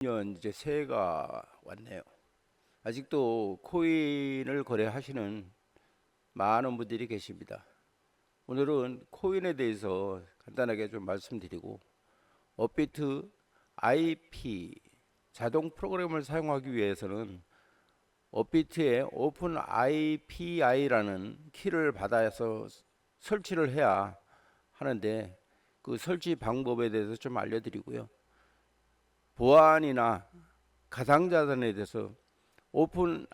년 이제 새해가 왔네요. 아직도 코인을 거래하시는 많은 분들이 계십니다. 오늘은 코인에 대해서 간단하게 좀 말씀드리고, 업비트 IP 자동 프로그램을 사용하기 위해서는 업비트에 오픈 API라는 키를 받아서 설치를 해야 하는데, 그 설치 방법에 대해서 좀 알려드리고요. 보안이나 가상자산에 대해서 오픈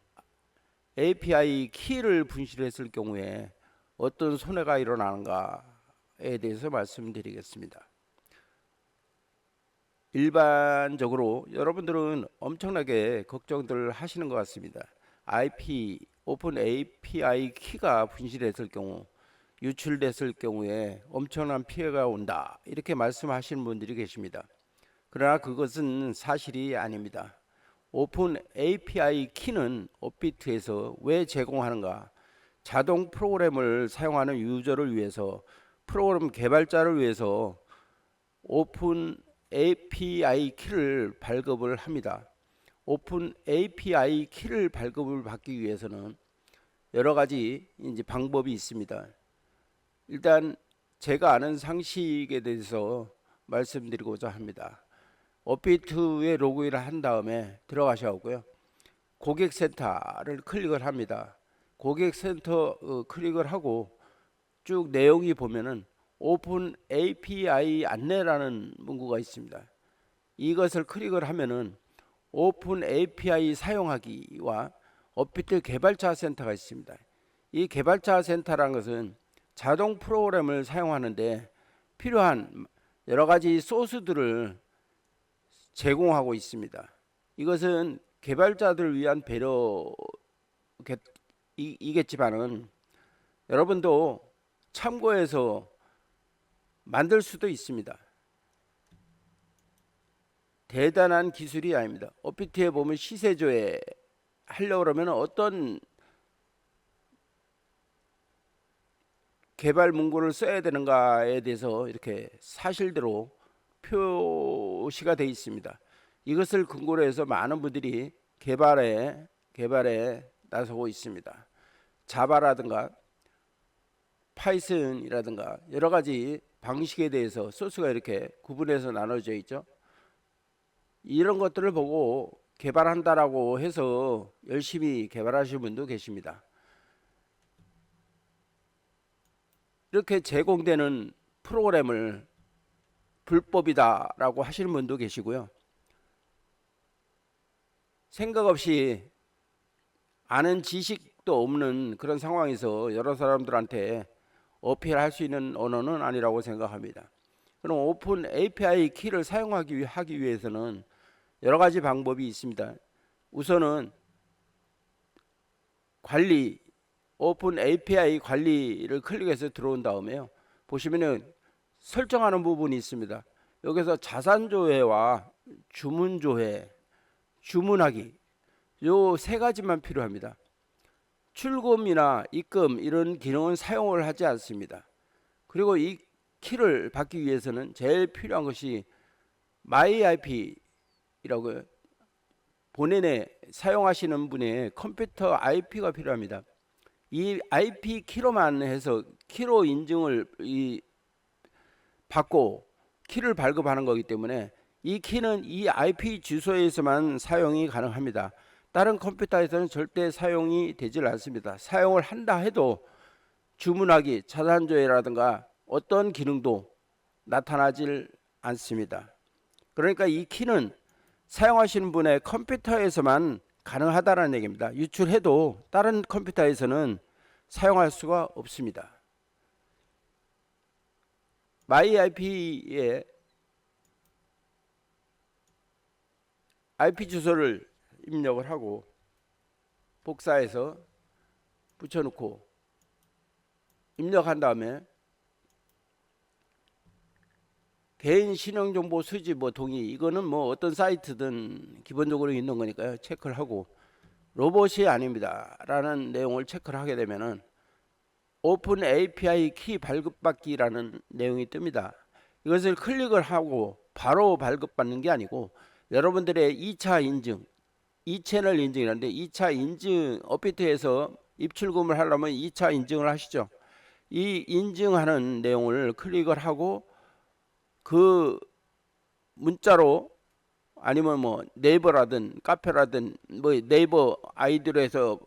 API 키를 분실했을 경우에 어떤 손해가 일어나는가에 대해서 말씀드리겠습니다. 일반적으로 여러분들은 엄청나게 걱정들 하시는 것 같습니다. 오픈 API 키가 분실했을 경우, 유출됐을 경우에 엄청난 피해가 온다, 이렇게 말씀하시는 분들이 계십니다. 그러나 그것은 사실이 아닙니다. 오픈 API 키는 업비트에서 왜 제공하는가? 자동 프로그램을 사용하는 유저를 위해서, 프로그램 개발자를 위해서 오픈 API 키를 발급을 합니다. 오픈 API 키를 발급을 받기 위해서는 여러 가지 이제 방법이 있습니다. 일단 제가 아는 상식에 대해서 말씀드리고자 합니다. 업비트에 로그인을 한 다음에 들어가셔고요. 고객센터를 클릭을 합니다. 고객센터 클릭을 하고 쭉 내용이 보면은 오픈 API 안내라는 문구가 있습니다. 이것을 클릭을 하면은 오픈 API 사용하기와 업비트 개발자 센터가 있습니다. 이 개발자 센터라는 것은 자동 프로그램을 사용하는데 필요한 여러 가지 소스들을 제공하고 있습니다. 이것은 개발자들을 위한 배려이겠지만은 여러분도 참고해서 만들 수도 있습니다. 대단한 기술이 아닙니다. 업비트에 보면 시세조회 하려고 그러면 어떤 개발 문구를 써야 되는가에 대해서 이렇게 사실대로 표시가 되어 있습니다. 이것을 근거로 해서 많은 분들이 개발에 나서고 있습니다. 자바라든가 파이썬이라든가 여러 가지 방식에 대해서 소스가 이렇게 구분해서 나눠져 있죠. 이런 것들을 보고 개발한다라고 해서 열심히 개발하시는 분도 계십니다. 이렇게 제공되는 프로그램을 불법이다라고 하시는 분도 계시고요. 생각 없이 아는 지식도 없는 그런 상황에서 여러 사람들한테 어필할 수 있는 언어는 아니라고 생각합니다. 그럼 오픈 API 키를 사용하기 위해서는 여러 가지 방법이 있습니다. 우선은 관리, 오픈 API 관리를 클릭해서 들어온 다음에요. 보시면은 설정하는 부분이 있습니다. 여기서 자산조회와 주문조회, 주문하기, 요 세 가지만 필요합니다. 출금이나 입금 이런 기능은 사용을 하지 않습니다. 그리고 이 키를 받기 위해서는 제일 필요한 것이 myIP라고 본인의 사용하시는 분의 컴퓨터 IP가 필요합니다. 이 IP 키로만 해서 키로 인증을 받고 키를 발급하는 거기 때문에 이 키는 이 IP 주소에서만 사용이 가능합니다. 다른 컴퓨터에서는 절대 사용이 되질 않습니다. 사용을 한다 해도 주문하기, 자산조회라든가 어떤 기능도 나타나질 않습니다. 그러니까 이 키는 사용하시는 분의 컴퓨터에서만 가능하다는 얘기입니다. 유출해도 다른 컴퓨터에서는 사용할 수가 없습니다. myIP에 IP 주소를 입력을 하고 복사해서 붙여놓고 입력한 다음에 개인 신용정보 수집 동의, 이거는 어떤 사이트든 기본적으로 있는 거니까요. 체크를 하고 로봇이 아닙니다 라는 내용을 체크를 하게 되면은 오픈 API 키 발급받기라는 내용이 뜹니다. 이것을 클릭을 하고 바로 발급받는 게 아니고 여러분들의 2차 인증, 2채널 인증이라는데 2차 인증 업비트에서 입출금을 하려면 2차 인증을 하시죠. 이 인증하는 내용을 클릭을 하고 그 문자로 아니면 뭐 네이버라든 카페라든 뭐 네이버 아이디로 해서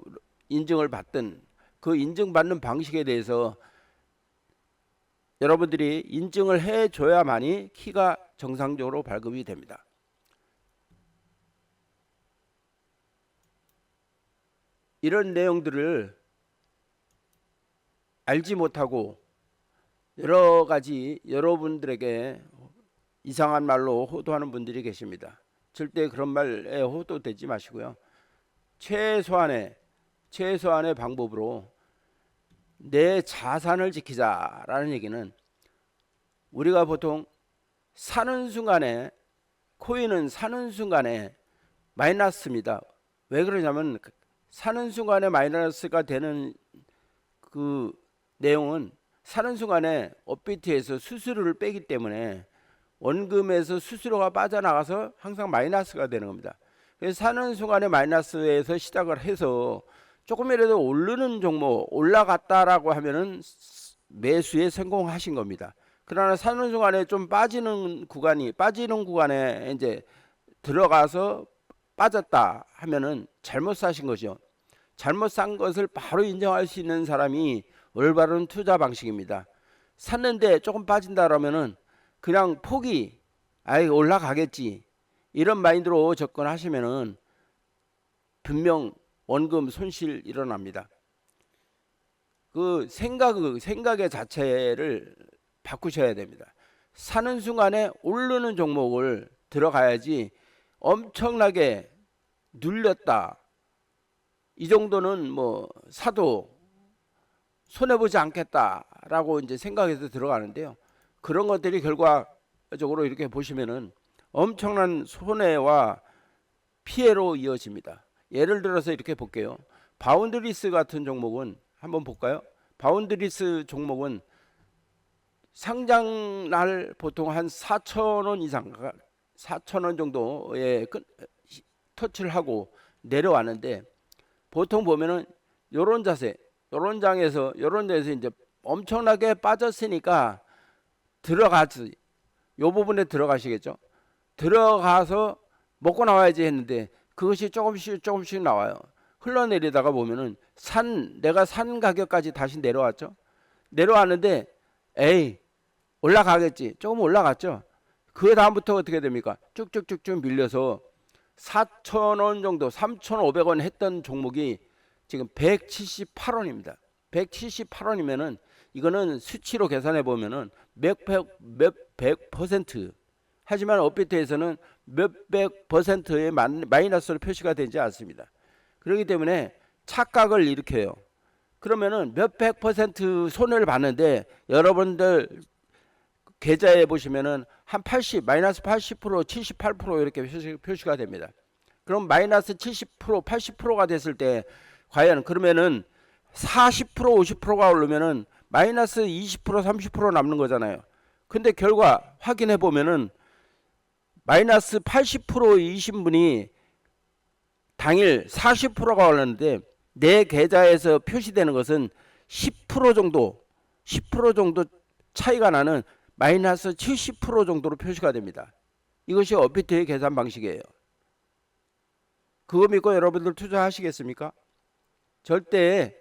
인증을 받든 그 인증받는 방식에 대해서 여러분들이 인증을 해줘야만이 키가 정상적으로 발급이 됩니다. 이런 내용들을 알지 못하고 여러 가지 여러분들에게 이상한 말로 호도하는 분들이 계십니다. 절대 그런 말에 호도되지 마시고요. 최소한의 방법으로 내 자산을 지키자라는 얘기는 우리가 보통 사는 순간에 코인은 사는 순간에 마이너스입니다. 왜 그러냐면 사는 순간에 마이너스가 되는 그 내용은 사는 순간에 업비트에서 수수료를 빼기 때문에 원금에서 수수료가 빠져나가서 항상 마이너스가 되는 겁니다. 그래서 사는 순간에 마이너스에서 시작을 해서 조금이라도 오르는 종목 올라갔다라고 하면은 매수에 성공하신 겁니다. 그러나 사는 순간에 좀 빠지는 구간에 이제 들어가서 빠졌다 하면은 잘못 사신 거죠. 잘못 산 것을 바로 인정할 수 있는 사람이 올바른 투자 방식입니다. 샀는데 조금 빠진다 그러면은 그냥 포기, 아이 올라가겠지 이런 마인드로 접근하시면은 분명 원금 손실 일어납니다. 그 생각의 자체를 바꾸셔야 됩니다. 사는 순간에 오르는 종목을 들어가야지 엄청나게 눌렸다. 이 정도는 뭐 사도 손해보지 않겠다라고 이제 생각해서 들어가는데요. 그런 것들이 결과적으로 이렇게 보시면은 엄청난 손해와 피해로 이어집니다. 예를 들어서 이렇게 볼게요. 바운드리스 같은 종목은 한번 볼까요? 바운드리스 종목은 상장날 보통 한 4,000원 이상 4,000원 정도에 터치를 하고 내려왔는데 보통 보면은 요런 자세 요런 장에서 요런 데서 이제 엄청나게 빠졌으니까 들어가지 요 부분에 들어가시겠죠. 들어가서 먹고 나와야지 했는데 그것이 조금씩 나와요. 흘러내리다가 보면은 내가 산 가격까지 다시 내려왔죠. 내려왔는데 에이 올라가겠지. 조금 올라갔죠. 그 다음부터 어떻게 됩니까? 쭉쭉쭉쭉 밀려서 4,000원 정도 3,500원 했던 종목이 지금 178원입니다. 178원이면은 이거는 수치로 계산해 보면은 몇백 퍼센트 하지만 업비트에서는 몇백 퍼센트의 마이너스로 표시가 되지 않습니다. 그렇기 때문에 착각을 일으켜요. 그러면은 몇백 퍼센트 손해를 봤는데 여러분들 계좌에 보시면은 한 80, 마이너스 80%, 78% 이렇게 표시가 됩니다. 그럼 마이너스 70%, 80%가 됐을 때 과연 그러면은 40%, 50%가 오르면은 마이너스 20%, 30% 남는 거잖아요. 근데 결과 확인해 보면은 마이너스 80%이신 분이 당일 40%가 올랐는데 내 계좌에서 표시되는 것은 10% 정도 차이가 나는 마이너스 70% 정도로 표시가 됩니다. 이것이 업비트의 계산 방식이에요. 그거 믿고 여러분들 투자하시겠습니까? 절대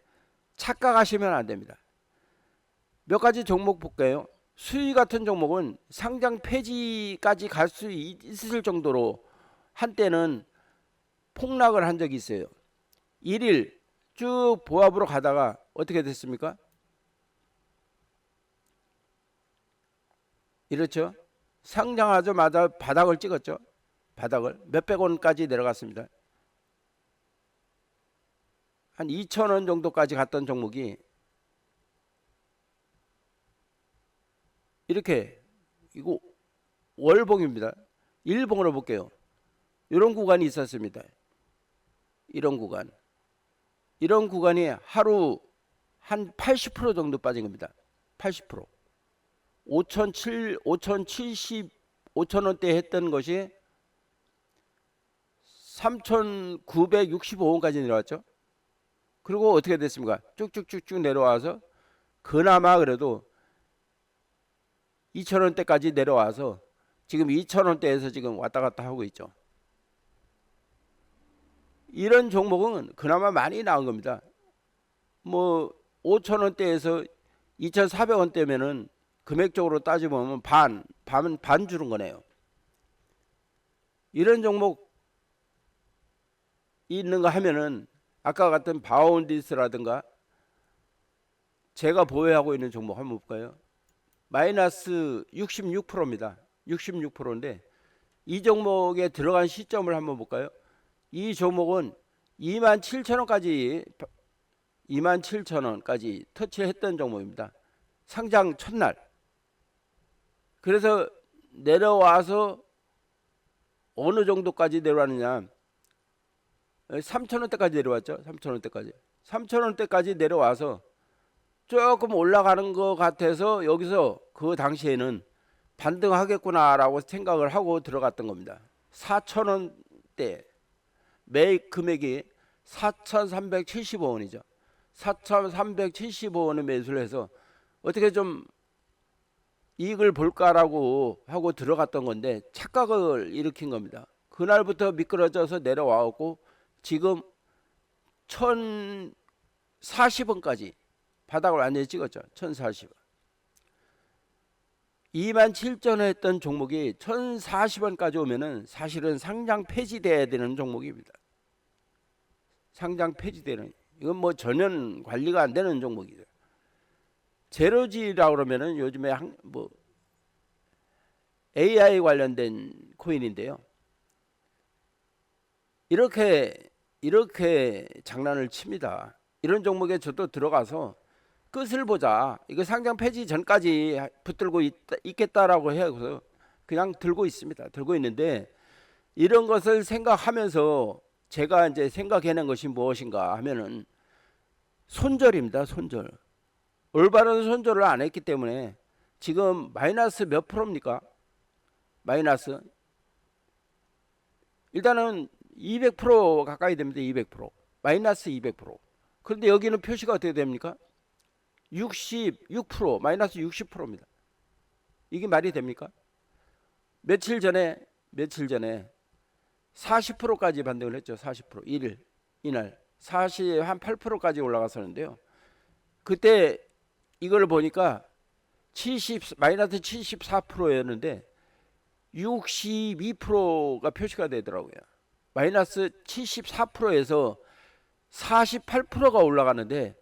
착각하시면 안 됩니다. 몇 가지 종목 볼게요. 수의 같은 종목은 상장 폐지까지 갈 수 있을 정도로 한때는 폭락을 한 적이 있어요. 1일 쭉 보합으로 가다가 어떻게 됐습니까? 이렇죠. 상장하자마자 바닥을 찍었죠. 바닥을 몇백 원까지 내려갔습니다. 한 2,000원 정도까지 갔던 종목이 이렇게 이거 월봉입니다. 일봉으로 볼게요. 이런 구간이 있었습니다. 이런 구간이 하루 한 80% 정도 빠진 겁니다. 80%. 5,070, 5,0원대 했던 것이 3,965원까지 내려왔죠. 그리고 어떻게 됐습니까? 쭉쭉쭉쭉 내려와서 그나마 그래도 2,000원대까지 내려와서 지금 2,000원대에서 지금 왔다 갔다 하고 있죠. 이런 종목은 그나마 많이 나온 겁니다. 뭐 5,000원대에서 2,400원대면은 금액적으로 따져보면 반 주는 거네요. 이런 종목 있는가 하면은 아까 같은 바운디스라든가 제가 보유하고 있는 종목 한번 볼까요? 마이너스 66%입니다. 66%인데 이 종목에 들어간 시점을 한번 볼까요? 이 종목은 27,000원까지 터치했던 종목입니다. 상장 첫날. 그래서 내려와서 어느 정도까지 내려왔느냐? 3,000원대까지 내려왔죠. 3,000원대까지. 3,000원대까지 내려와서 조금 올라가는 것 같아서 여기서 그 당시에는 반등하겠구나라고 생각을 하고 들어갔던 겁니다. 4,000원대 매입 금액이 4,375원이죠. 4,375원에 매수를 해서 어떻게 좀 이익을 볼까라고 하고 들어갔던 건데 착각을 일으킨 겁니다. 그날부터 미끄러져서 내려와갖고 지금 1,040원까지 바닥을 완전히 찍었죠. 1,040원. 27,000원 했던 종목이 1,040원까지 오면은 사실은 상장 폐지돼야 되는 종목입니다. 상장 폐지되는, 이건 뭐 전혀 관리가 안 되는 종목이죠. 제로지라고 그러면은 요즘에 뭐 AI 관련된 코인인데요. 이렇게 장난을 칩니다. 이런 종목에 저도 들어가서 끝을 보자. 이거 상장 폐지 전까지 붙들고 있겠다라고 해서 그냥 들고 있습니다. 들고 있는데 이런 것을 생각하면서 제가 이제 생각해낸 것이 무엇인가 하면은 손절입니다. 손절. 올바른 손절을 안 했기 때문에 지금 마이너스 몇 프로입니까? 마이너스 일단은 200% 가까이 됩니다. 200%. 마이너스 200%. 그런데 여기는 표시가 어떻게 됩니까? 66%, 마이너스 60%입니다. 이게 말이 됩니까? 며칠 전에 40%까지 반등을 했죠. 40%. 이날 40, 한 8%까지 올라갔었는데요. 그때 이걸 보니까 마이너스 74%였는데 62%가 표시가 되더라고요. 마이너스 74%에서 48%가 올라가는데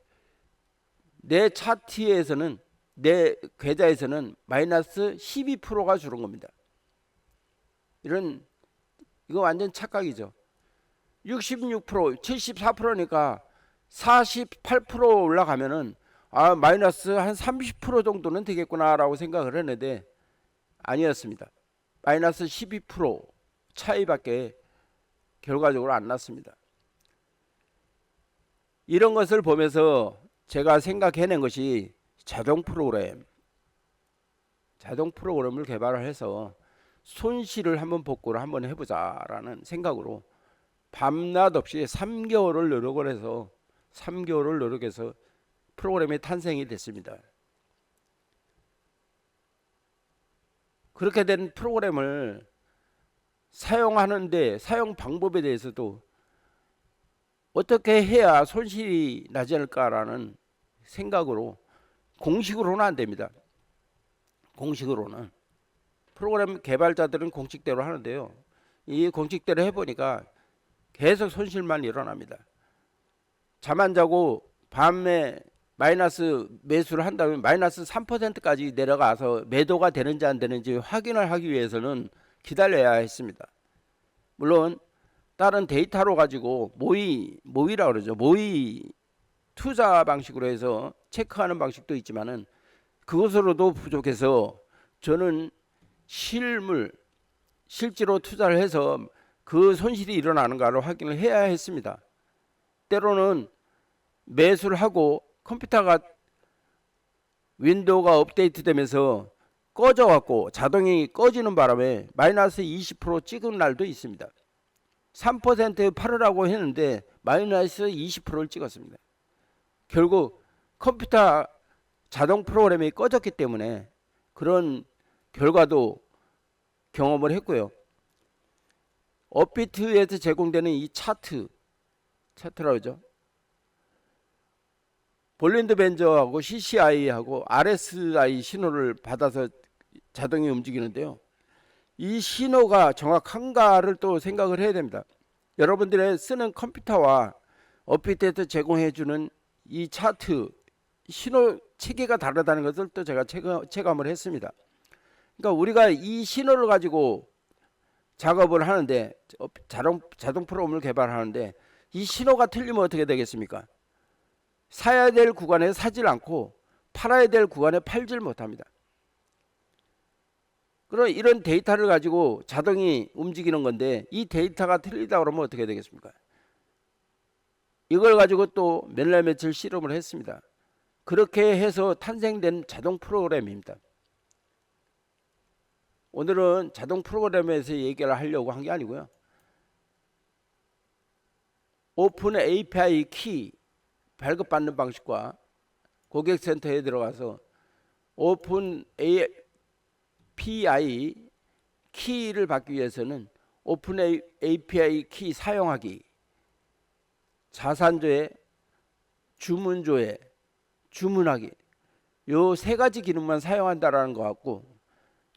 내 차트에서는, 내 계좌에서는 마이너스 12%가 줄은 겁니다. 이거 완전 착각이죠. 66%, 74%니까 48% 올라가면은 마이너스 한 30% 정도는 되겠구나라고 생각을 했는데 아니었습니다. 마이너스 12% 차이밖에 결과적으로 안 났습니다. 이런 것을 보면서 제가 생각해낸 것이 자동 프로그램을 개발을 해서 손실을 한번 복구를 한번 해보자라는 생각으로 밤낮 없이 3개월을 노력해서 프로그램이 탄생이 됐습니다. 그렇게 된 프로그램을 사용하는데 사용 방법에 대해서도 어떻게 해야 손실이 나지 않을까라는 생각으로, 공식으로는 안 됩니다. 공식으로는 프로그램 개발자들은 공식대로 하는데요. 이 공식대로 해보니까 계속 손실만 일어납니다. 잠 안 자고 밤에 마이너스 매수를 한다면 마이너스 3%까지 내려가서 매도가 되는지 안 되는지 확인을 하기 위해서는 기다려야 했습니다. 물론 다른 데이터로 가지고 모의라고 그러죠. 모의 투자 방식으로 해서 체크하는 방식도 있지만은 그것으로도 부족해서 저는 실제로 투자를 해서 그 손실이 일어나는가를 확인을 해야 했습니다. 때로는 매수를 하고 컴퓨터가 윈도우가 업데이트 되면서 꺼져 갖고 자동이 꺼지는 바람에 마이너스 20% 찍은 날도 있습니다. 3% 팔으라고 했는데 마이너스 20%를 찍었습니다. 결국 컴퓨터 자동 프로그램이 꺼졌기 때문에 그런 결과도 경험을 했고요. 업비트에서 제공되는 이 차트라고 하죠. 볼린드 밴저하고 CCI하고 RSI 신호를 받아서 자동이 움직이는데요. 이 신호가 정확한가를 또 생각을 해야 됩니다. 여러분들의 쓰는 컴퓨터와 업비트에서 제공해주는 이 차트 신호 체계가 다르다는 것을 또 제가 체감을 했습니다. 그러니까 우리가 이 신호를 가지고 작업을 하는데 자동 프로그램을 개발하는데 이 신호가 틀리면 어떻게 되겠습니까? 사야 될 구간에 사질 않고 팔아야 될 구간에 팔질 못합니다. 그럼 이런 데이터를 가지고 자동이 움직이는 건데 이 데이터가 틀리다 그러면 어떻게 되겠습니까? 이걸 가지고 또 몇 날 며칠 실험을 했습니다. 그렇게 해서 탄생된 자동 프로그램입니다. 오늘은 자동 프로그램에서 얘기를 하려고 한 게 아니고요. 오픈 API 키 발급받는 방식과 고객센터에 들어가서 오픈 API 키를 받기 위해서는 오픈 API 키 사용하기, 자산조회, 주문조회, 주문하기 요 세 가지 기능만 사용한다라는 것 같고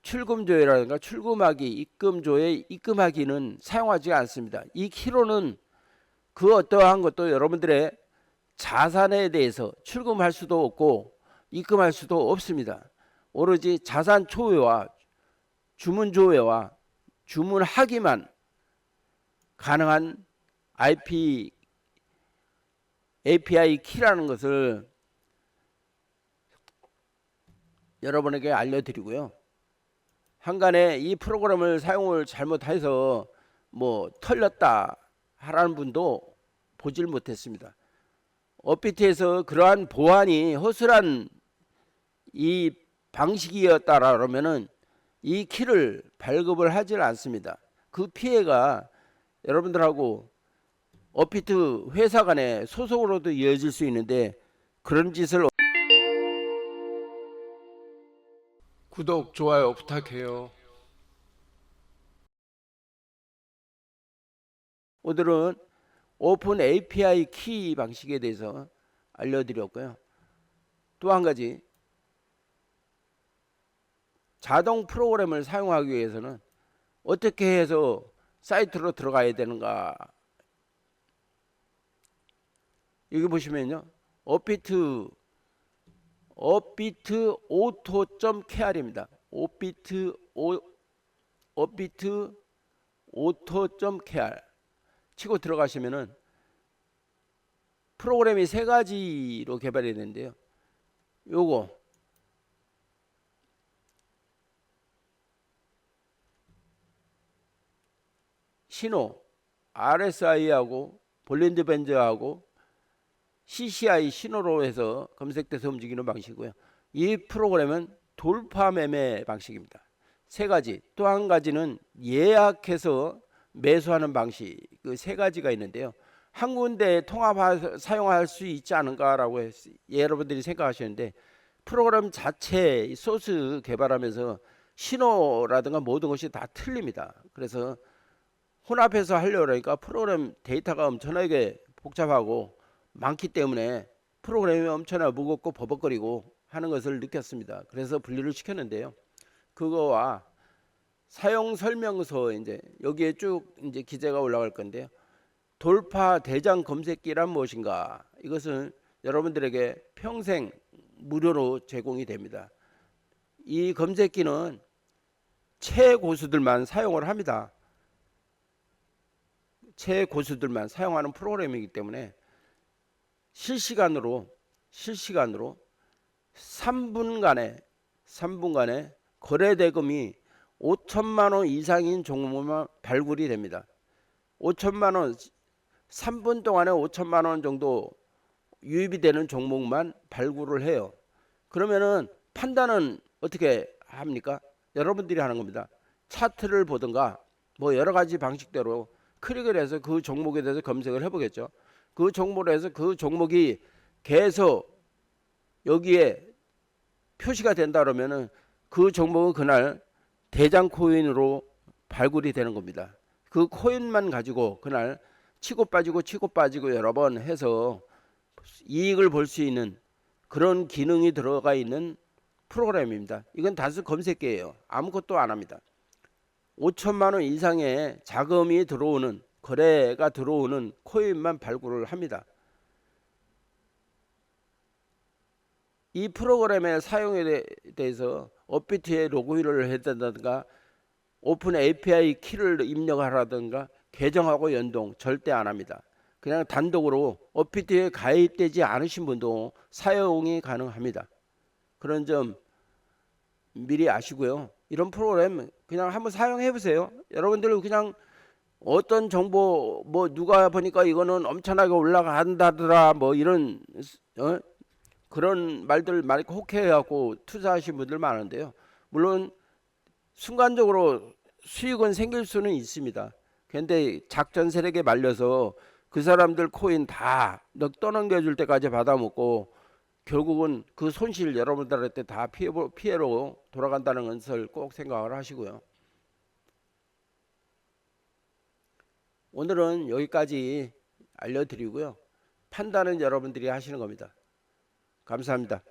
출금조회라든가 출금하기, 입금조회, 입금하기는 사용하지 않습니다. 이 키로는 그 어떠한 것도 여러분들의 자산에 대해서 출금할 수도 없고 입금할 수도 없습니다. 오로지 자산 초회와 주문 조회와 주문하기만 가능한 API 키라는 것을 여러분에게 알려드리고요. 한간에 이 프로그램을 사용을 잘못해서 뭐 털렸다 하라는 분도 보질 못했습니다. 업비트에서 그러한 보안이 허술한 이 방식이었다라 그러면은 이 키를 발급을 하질 않습니다. 그 피해가 여러분들하고 업비트 회사 간의 소송으로도 이어질 수 있는데 그런 짓을 구독, 좋아요 부탁해요. 오늘은 오픈 API 키 방식에 대해서 알려드렸고요. 또 한 가지 자동 프로그램을 사용하기 위해서는 어떻게 해서 사이트로 들어가야 되는가. 여기 보시면요. 업비트 auto.kr입니다. 업비트 auto.kr 치고 들어가시면은 프로그램이 세 가지로 개발이 되는데요. 요거 신호 RSI하고 볼린드 밴드하고 CCI 신호로 해서 검색돼서 움직이는 방식이고요. 이 프로그램은 돌파 매매 방식입니다. 세 가지. 또 한 가지는 예약해서 매수하는 방식. 그 세 가지가 있는데요. 한 군데 통합 사용할 수 있지 않은가라고 여러분들이 생각하시는데 프로그램 자체 소스 개발하면서 신호라든가 모든 것이 다 틀립니다. 그래서 혼합해서 하려고 하니까 프로그램 데이터가 엄청나게 복잡하고 많기 때문에 프로그램이 엄청나게 무겁고 버벅거리고 하는 것을 느꼈습니다. 그래서 분리를 시켰는데요. 그거와 사용 설명서 이제 여기에 쭉 이제 기재가 올라갈 건데요. 돌파 대장 검색기란 무엇인가? 이것은 여러분들에게 평생 무료로 제공이 됩니다. 이 검색기는 최고수들만 사용을 합니다. 최고수들만 사용하는 프로그램이기 때문에 실시간으로 3분간에 거래 대금이 5천만 원 이상인 종목만 발굴이 됩니다. 5천만 원 3분 동안에 5천만 원 정도 유입이 되는 종목만 발굴을 해요. 그러면은 판단은 어떻게 합니까? 여러분들이 하는 겁니다. 차트를 보든가 뭐 여러 가지 방식대로 클릭을 해서 그 종목에 대해서 검색을 해보겠죠. 그 종목을 해서 그 종목이 계속 여기에 표시가 된다 그러면은 그 종목은 그날 대장 코인으로 발굴이 되는 겁니다. 그 코인만 가지고 그날 치고 빠지고 여러 번 해서 이익을 볼 수 있는 그런 기능이 들어가 있는 프로그램입니다. 이건 단순 검색기예요. 아무것도 안 합니다. 5천만 원 이상의 자금이 들어오는 거래가 들어오는 코인만 발굴을 합니다. 이 프로그램의 사용에 대해서 업비트에 로그인을 해야 된다든가 오픈 API 키를 입력하라든가 계정하고 연동 절대 안 합니다. 그냥 단독으로 업비트에 가입되지 않으신 분도 사용이 가능합니다. 그런 점 미리 아시고요. 이런 프로그램 그냥 한번 사용해 보세요. 여러분들 그냥 어떤 정보 뭐 누가 보니까 이거는 엄청나게 올라간다더라 뭐 이런 그런 말들 많이 혹해갖고 투자하신 분들 많은데요. 물론 순간적으로 수익은 생길 수는 있습니다. 그런데 작전 세력에 말려서 그 사람들 코인 다 떠넘겨줄 때까지 받아먹고 결국은 그 손실 여러분들한테 다 피해로 돌아간다는 것을 꼭 생각을 하시고요. 오늘은 여기까지 알려드리고요. 판단은 여러분들이 하시는 겁니다. 감사합니다.